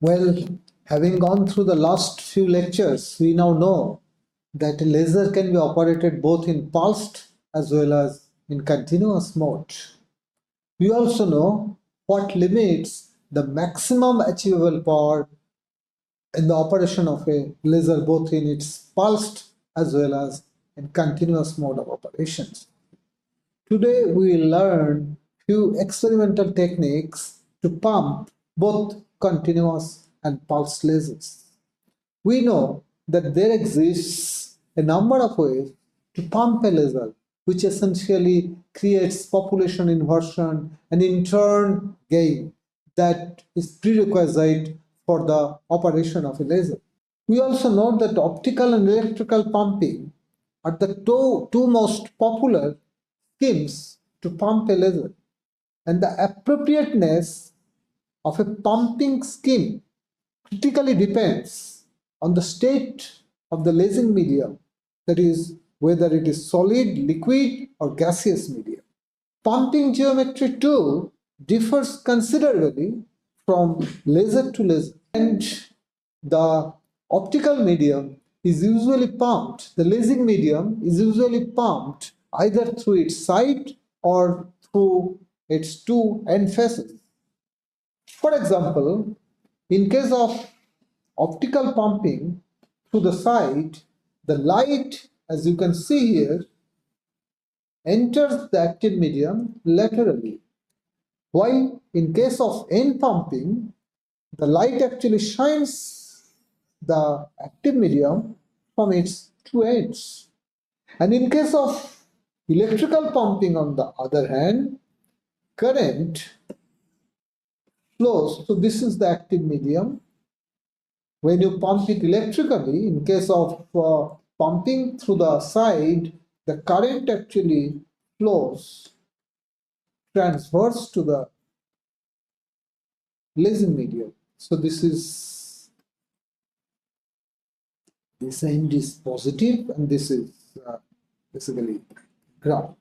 Well, having gone through the last few lectures, we now know that a laser can be operated both in pulsed as well as in continuous mode. We also know what limits the maximum achievable power in the operation of a laser both in its pulsed as well as in continuous mode of operations. Today we will learn few experimental techniques to pump both continuous and pulsed lasers. We know that there exists a number of ways to pump a laser, which essentially creates population inversion and in turn gain that is prerequisite for the operation of a laser. We also know that optical and electrical pumping are the two most popular schemes to pump a laser, and the appropriateness of a pumping scheme critically depends on the state of the lasing medium, that is, whether it is solid, liquid, or gaseous medium. Pumping geometry too differs considerably from laser to laser, and the optical medium is usually pumped, the lasing medium is usually pumped either through its side or through its two end faces. For example, in case of optical pumping through the side, the light, as you can see here, enters the active medium laterally, while in case of end pumping, the light actually shines the active medium from its two ends. And in case of electrical pumping, on the other hand, current flows. So this is the active medium. When you pump it electrically, in case of pumping through the side, the current actually flows transverse to the lasing medium. So this end is positive and this is basically ground.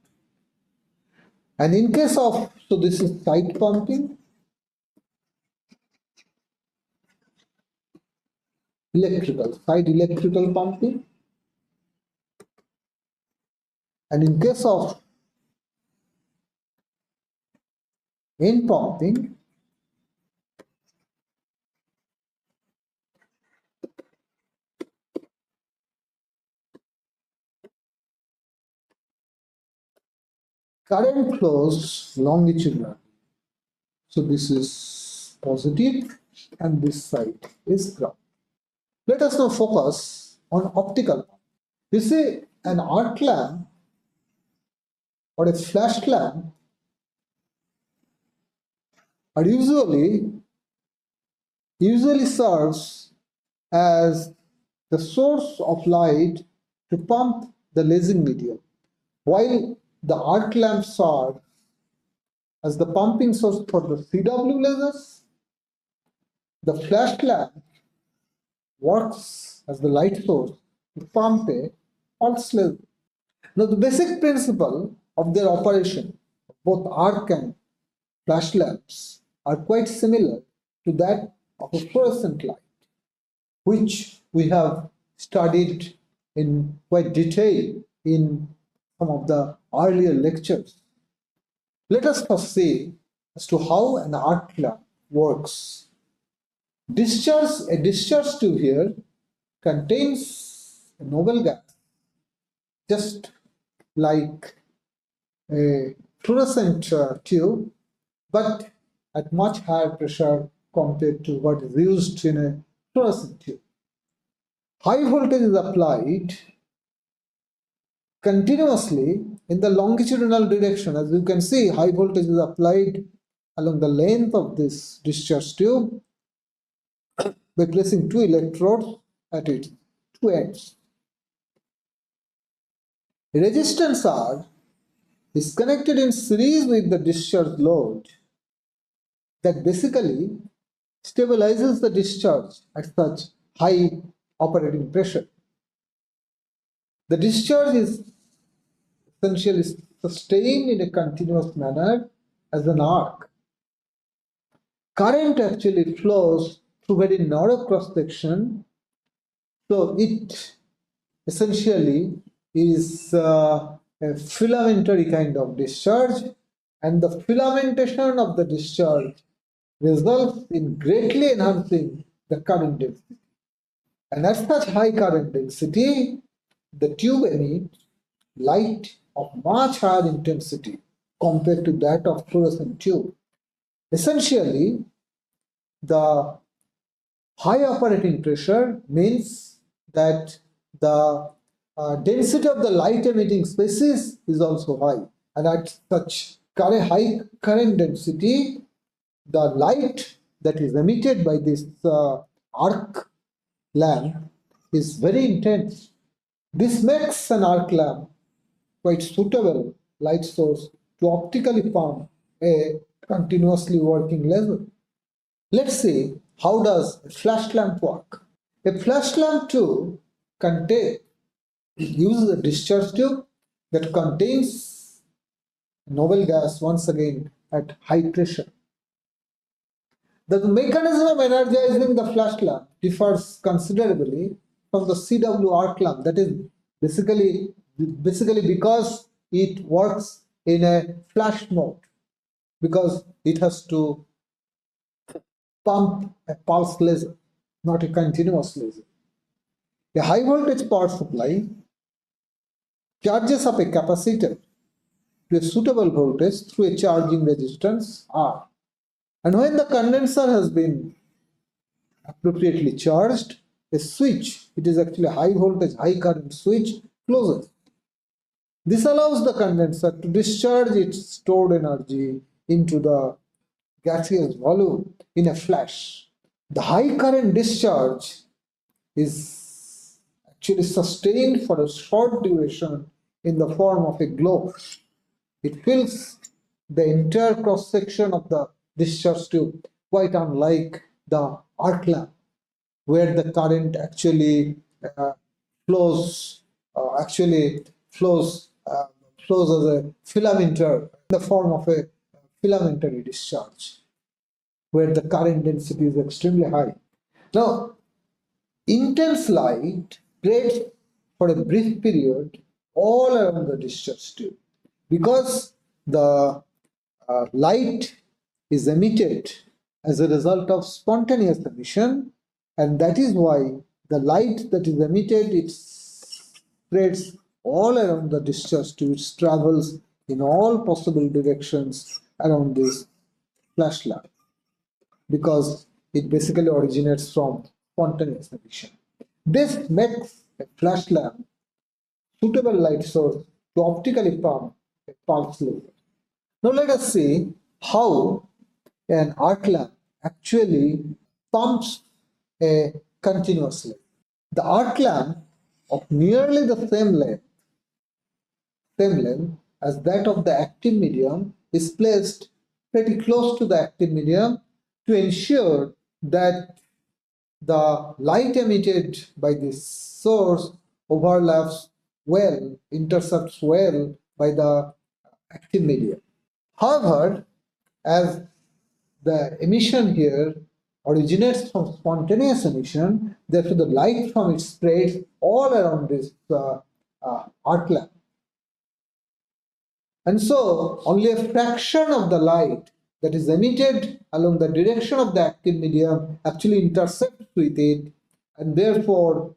And in case of, so this is side pumping, side electrical pumping. And in case of end pumping, current flows longitudinally. So this is positive and this side is ground. Let us now focus on optical. You see, an arc lamp or a flash lamp are usually serves as the source of light to pump the lasing medium, while the arc lamps serve as the pumping source for the CW lasers. The flash lamp works as the light source to pump a pulse laser. Now, the basic principle of their operation, both arc and flash lamps, are quite similar to that of a fluorescent light, which we have studied in quite detail in some of the earlier lectures. Let us first see as to how an arc lamp works. A discharge tube here contains a noble gas, just like a fluorescent tube, but at much higher pressure compared to what is used in a fluorescent tube. High voltage is applied continuously in the longitudinal direction. As you can see, high voltage is applied along the length of this discharge tube by placing two electrodes at its two ends. A resistance R is connected in series with the discharge load that basically stabilizes the discharge at such high operating pressure. The discharge is essentially sustained in a continuous manner as an arc. Current actually flows through very narrow cross section. So it essentially is a filamentary kind of discharge, and the filamentation of the discharge results in greatly enhancing the current density. And at such high current density, the tube emits light of much higher intensity compared to that of fluorescent tube. Essentially, the high operating pressure means that the density of the light emitting species is also high, and at such high current density, the light that is emitted by this arc lamp is very intense. This makes an arc lamp quite suitable light source to optically pump a continuously working laser. Let's see, how does a flash lamp work? A flash lamp tube uses a discharge tube that contains noble gas once again at high pressure. The mechanism of energizing the flash lamp differs considerably from the CW arc lamp. That is basically because it works in a flash mode, because it has to pump a pulse laser, not a continuous laser. A high voltage power supply charges up a capacitor to a suitable voltage through a charging resistance R. And when the condenser has been appropriately charged, a switch, it is actually a high voltage, high current switch, closes. This allows the condenser to discharge its stored energy into the gaseous volume in a flash. The high current discharge is actually sustained for a short duration in the form of a glow. It fills the entire cross section of the discharge tube, quite unlike the arc lamp, where the current uh, flows flows as a filamentar in the form of a filamentary discharge, where the current density is extremely high. Now, intense light spreads for a brief period all around the discharge tube, because the light is emitted as a result of spontaneous emission, and that is why the light that is emitted, it spreads all around the discharge tube. It travels in all possible directions around this flash lamp, because it basically originates from spontaneous emission. This makes a flash lamp suitable light source to optically pump a pulse laser. Now let us see how an arc lamp actually pumps a continuously. The arc lamp of nearly the same length as that of the active medium is placed pretty close to the active medium to ensure that the light emitted by this source overlaps well, intercepts well by the active medium. However, as the emission here originates from spontaneous emission, therefore the light from it spreads all around this arc lamp. And so only a fraction of the light that is emitted along the direction of the active medium actually intercepts with it, and therefore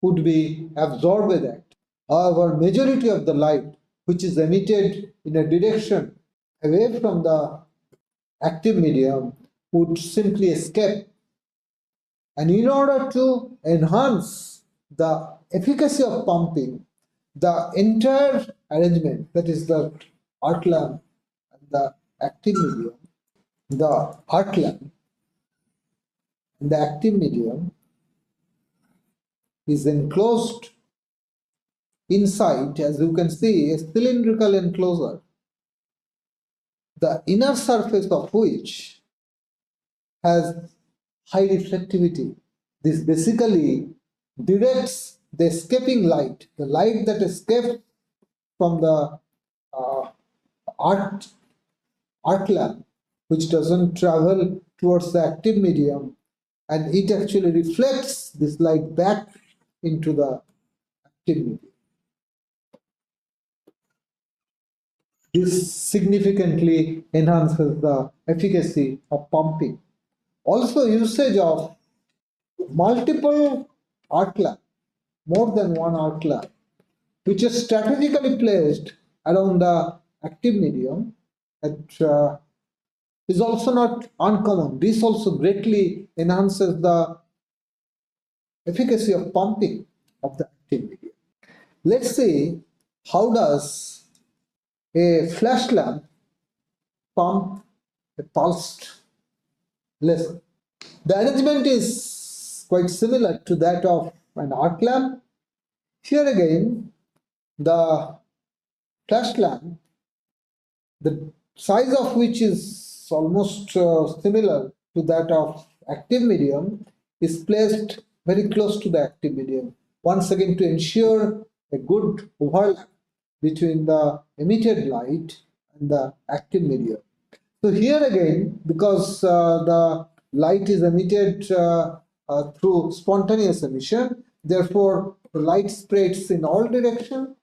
would be absorbed by that. However, majority of the light which is emitted in a direction away from the active medium would simply escape. And in order to enhance the efficacy of pumping, the entire arrangement, that is the arc lamp and the active medium, the arc lamp and the active medium is enclosed inside, as you can see, a cylindrical enclosure, the inner surface of which has high reflectivity. This basically directs the escaping light, the light that escapes from the uh, arc lamp, which doesn't travel towards the active medium, and it actually reflects this light back into the active medium. This significantly enhances the efficacy of pumping. Also, usage of multiple arc lamp, more than one arc lamp, which is strategically placed around the active medium, it, is also not uncommon. This also greatly enhances the efficacy of pumping of the active medium. Let's see how does a flash lamp pump a pulsed laser. The arrangement is quite similar to that of an arc lamp. Here again, the flash lamp, the size of which is almost similar to that of active medium, is placed very close to the active medium, once again to ensure a good overlap between the emitted light and the active medium. So here again, because the light is emitted through spontaneous emission, therefore the light spreads in all directions,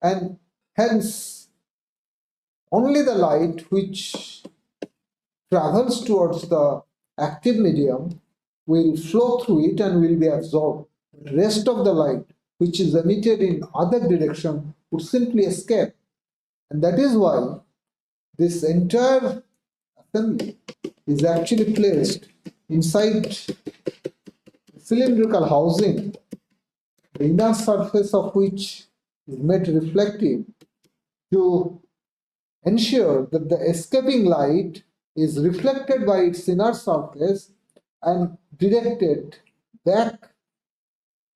and hence only the light which travels towards the active medium will flow through it and will be absorbed. The rest of the light which is emitted in other direction would simply escape. And that is why this entire assembly is actually placed inside cylindrical housing, the inner surface of which is made reflective to ensure that the escaping light is reflected by its inner surface and directed back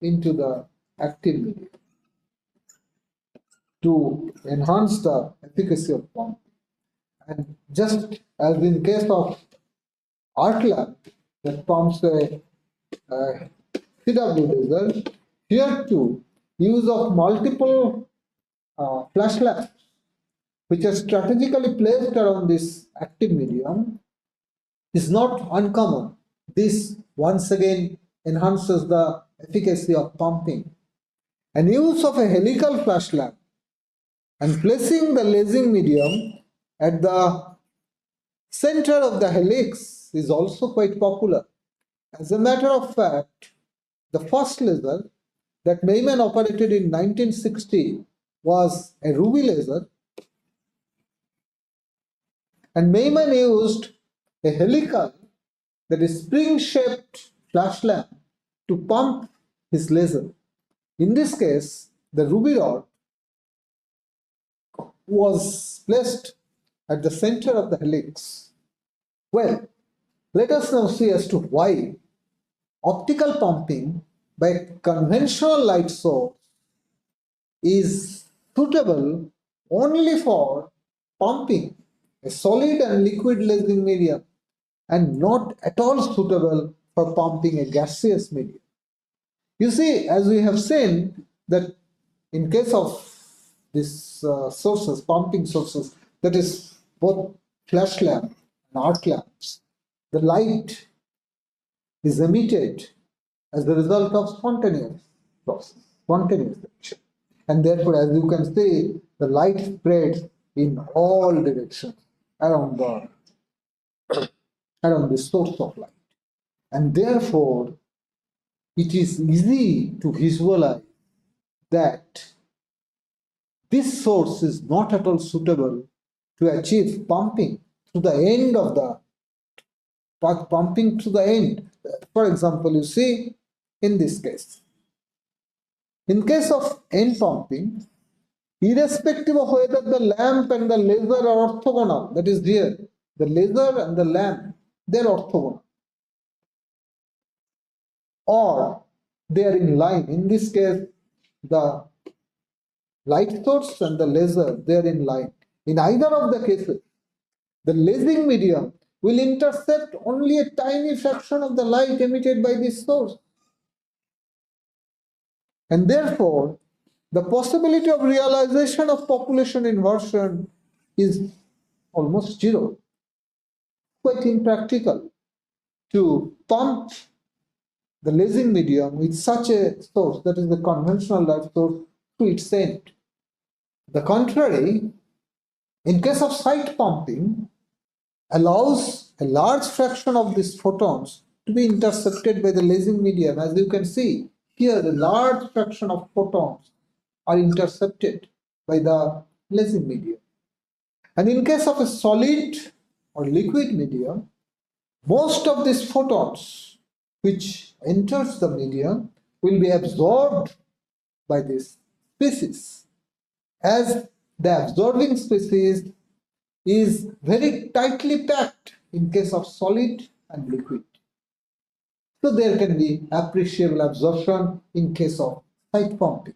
into the active medium to enhance the efficacy of pumping. And just as in case of arc lamp that pumps a CW laser, here too use of multiple flash lamps which are strategically placed around this active medium is not uncommon. This once again enhances the efficacy of pumping. And use of a helical flash lamp and placing the lasing medium at the center of the helix is also quite popular. As a matter of fact, the first laser that Meyman operated in 1960 was a ruby laser, and Meyman used a helical, that is spring-shaped flash lamp to pump his laser. In this case, the ruby rod was placed at the center of the helix. Well, let us now see as to why optical pumping by conventional light source is suitable only for pumping a solid and liquid lasing medium and not at all suitable for pumping a gaseous medium. You see, as we have seen, that in case of these sources, pumping sources, that is both flash lamp and arc lamps, the light is emitted as the result of spontaneous process, spontaneous emission. And therefore, as you can see, the light spreads in all directions around the source of light. And therefore, it is easy to visualize that this source is not at all suitable to achieve pumping to the end of the pumping to the end. For example, you see in this case. In case of end pumping, irrespective of whether the lamp and the laser are orthogonal, that is here, the laser and the lamp, they are orthogonal, or they are in line. In this case, the light source and the laser, they are in line. In either of the cases, the lasing medium will intercept only a tiny fraction of the light emitted by this source. And therefore, the possibility of realization of population inversion is almost zero, quite impractical. to pump the lasing medium with such a source, that is the conventional light source, to its end. The contrary, in case of side pumping, allows a large fraction of these photons to be intercepted by the lasing medium. As you can see here, the large fraction of photons are intercepted by the lasing medium. And in case of a solid or liquid medium, most of these photons which enters the medium will be absorbed by this species, as the absorbing species is very tightly packed in case of solid and liquid. So there can be appreciable absorption in case of side pumping.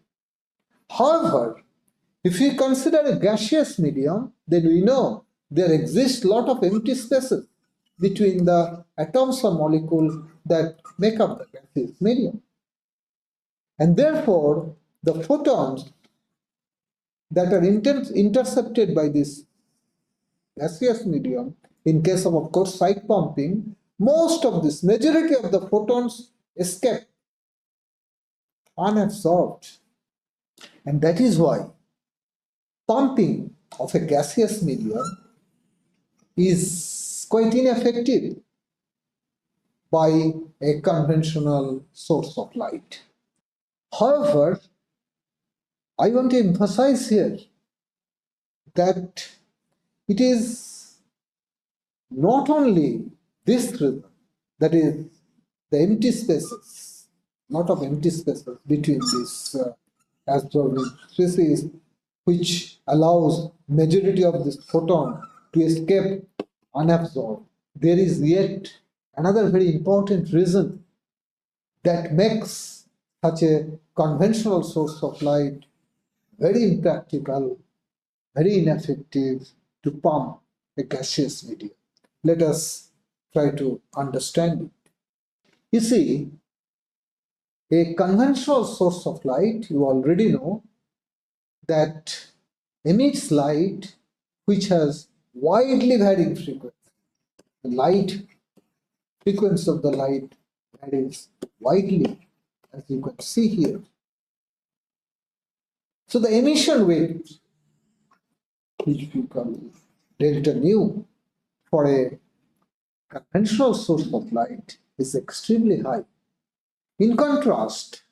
However, if we consider a gaseous medium, then we know there exists a lot of empty spaces between the atoms or molecules that make up the gaseous medium. And therefore, the photons that are intercepted by this gaseous medium, in case of course, side pumping, most of this, majority of the photons escape unabsorbed. And that is why pumping of a gaseous medium is quite ineffective by a conventional source of light. However, I want to emphasize here that it is not only this reason, that is the empty spaces, lot of empty spaces between these absorbing species, which allows majority of this photon to escape unabsorbed. There is yet another very important reason that makes such a conventional source of light very impractical, very ineffective to pump a gaseous medium. Let us try to understand it. You see, a conventional source of light, you already know, that emits light which has widely varying frequency. The light frequency of the light varies widely, as you can see here. So the emission weight, which we call delta nu, for a conventional source of light is extremely high. In contrast,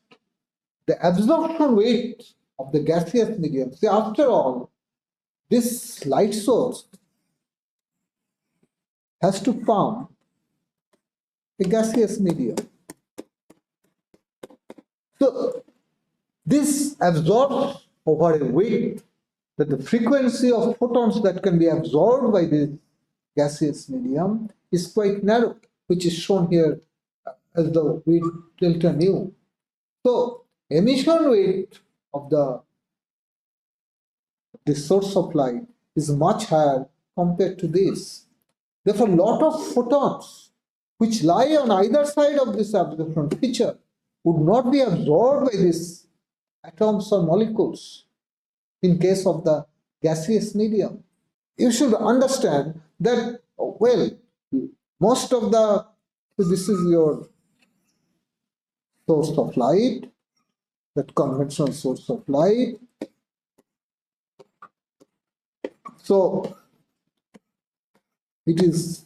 the absorption weight of the gaseous medium, see, after all, this light source has to pump a gaseous medium. So this absorbs over a weight, that the frequency of photons that can be absorbed by this gaseous medium is quite narrow, which is shown here as the weight delta nu. So emission weight of this source of light is much higher compared to this. Therefore, a lot of photons which lie on either side of this absorption feature would not be absorbed by these atoms or molecules in case of the gaseous medium. You should understand that, well, most of the, so this is your source of light, that conventional source of light. So it is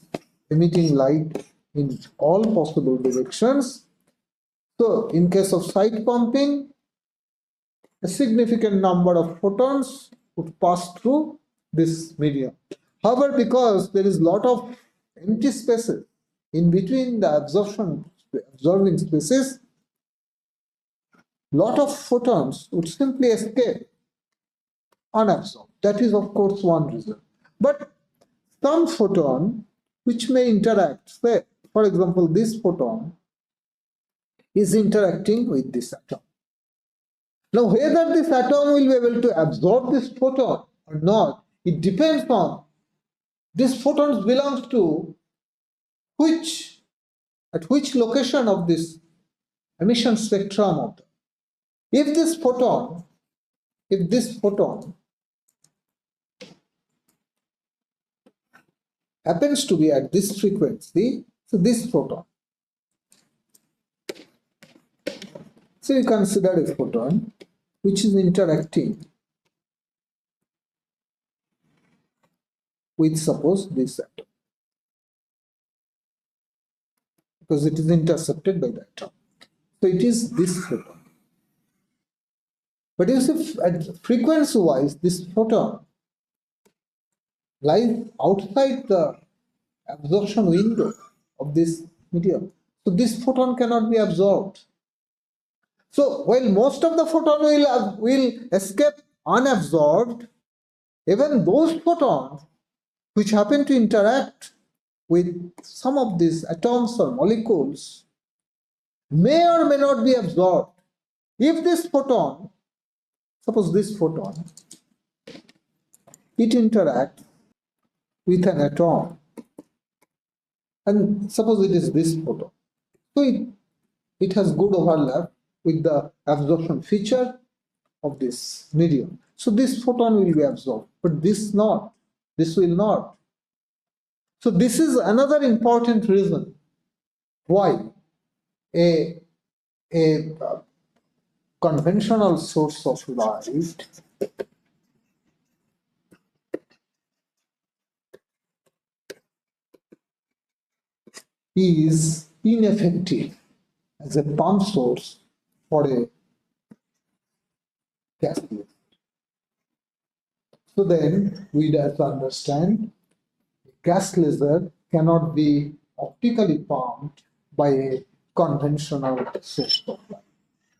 emitting light in all possible directions. So in case of side pumping, a significant number of photons would pass through this medium. However, because there is a lot of empty spaces in between the absorbing spaces, lot of photons would simply escape unabsorbed. That is, of course, one reason. But some photon which may interact, say, for example, this photon is interacting with this atom. Now, whether this atom will be able to absorb this photon or not, it depends on this photon belongs to at which location of this emission spectrum of them. If this photon happens to be at this frequency, So this photon. So you consider a photon which is interacting with, suppose, this atom, because it is intercepted by the atom. So it is this photon. But you see, at frequency wise, this photon lies outside the absorption window of this medium. So this photon cannot be absorbed. So while most of the photon will escape unabsorbed, even those photons which happen to interact with some of these atoms or molecules may or may not be absorbed. If this photon, suppose this photon, it interacts with an atom, and suppose it is this photon, so it has good overlap with the absorption feature of this medium. So this photon will be absorbed, but this not. This will not. So this is another important reason why a conventional source of light is ineffective as a pump source for a gas laser. So then we have to understand gas laser cannot be optically pumped by a conventional source of light.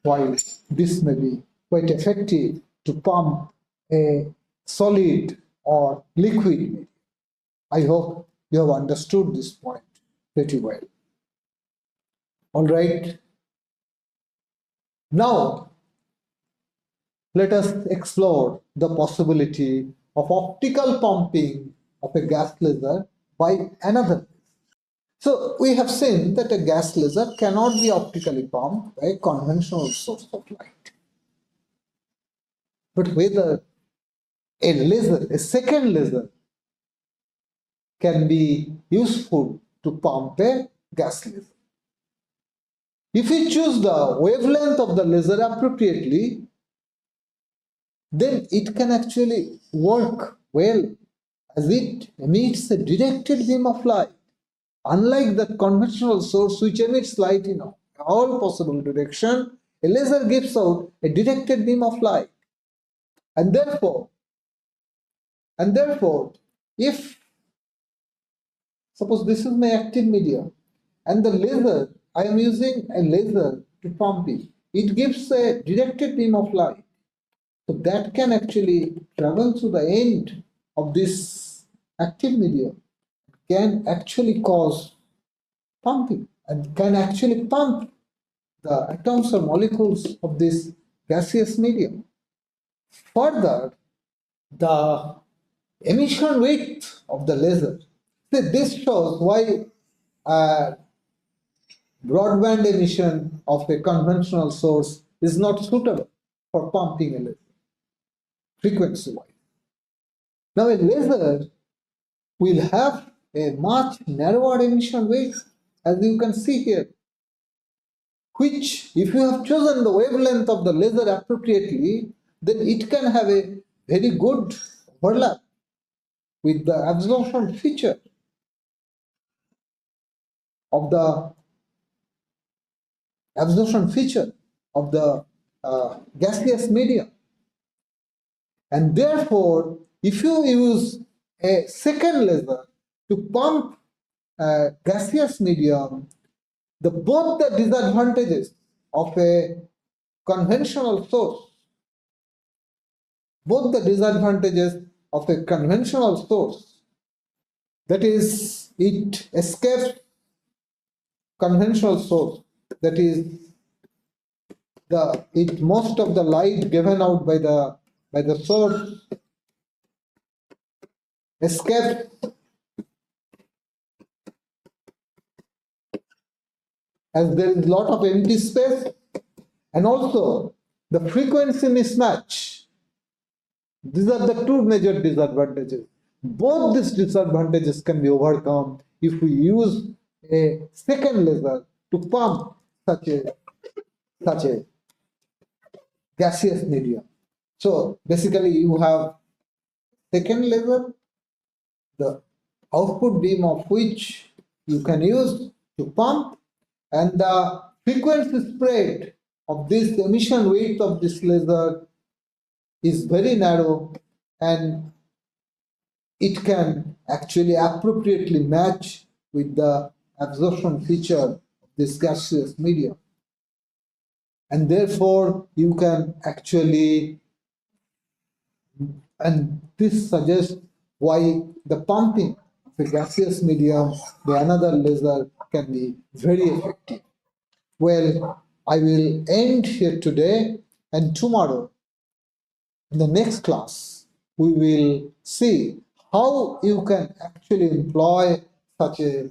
While this may be quite effective to pump a solid or liquid medium. I hope you have understood this point pretty well. All right. Now, let us explore the possibility of optical pumping of a gas laser by another. So we have seen that a gas laser cannot be optically pumped by a conventional source of light. But whether a laser, a second laser, can be useful to pump a gas laser. If we choose the wavelength of the laser appropriately, then it can actually work well as it emits a directed beam of light. Unlike the conventional source which emits light in all possible directions, a laser gives out a directed beam of light. And therefore, if suppose this is my active medium and the laser, I am using a laser to pump it, it gives a directed beam of light. So that can actually travel to the end of this active medium, can actually cause pumping and can actually pump the atoms or molecules of this gaseous medium. Further, the emission width of the laser. See, this shows why broadband emission of a conventional source is not suitable for pumping a laser, frequency-wise. Now, a laser will have a much narrower emission width, as you can see here, which, if you have chosen the wavelength of the laser appropriately, then it can have a very good overlap with the absorption feature of the gaseous medium. And therefore, if you use a second laser to pump a gaseous medium, both the disadvantages of a conventional source, that is, it escapes conventional source, that is, most of the light given out by the source escapes as there is a lot of empty space, and also the frequency mismatch. These are the two major disadvantages. Both these disadvantages can be overcome if we use a second laser to pump such a gaseous medium. So basically you have second laser, the output beam of which you can use to pump, and the frequency spread of this emission width of this laser is very narrow, and it can actually appropriately match with the absorption feature of this gaseous medium, and therefore you can actually, and this suggests why the pumping of a gaseous medium by another laser can be very effective. Well, I will end here today, and tomorrow in the next class we will see how you can actually employ such a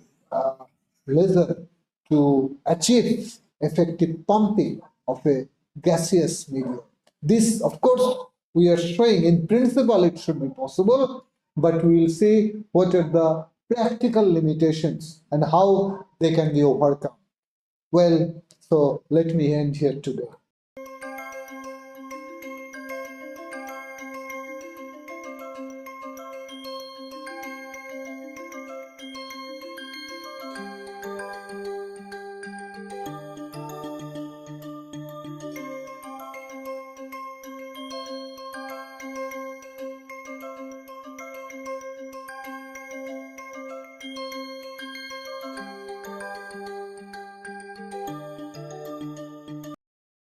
laser to achieve effective pumping of a gaseous medium. This, of course, we are showing in principle it should be possible, but we will see what are the practical limitations and how they can be overcome. Well, so let me end here today.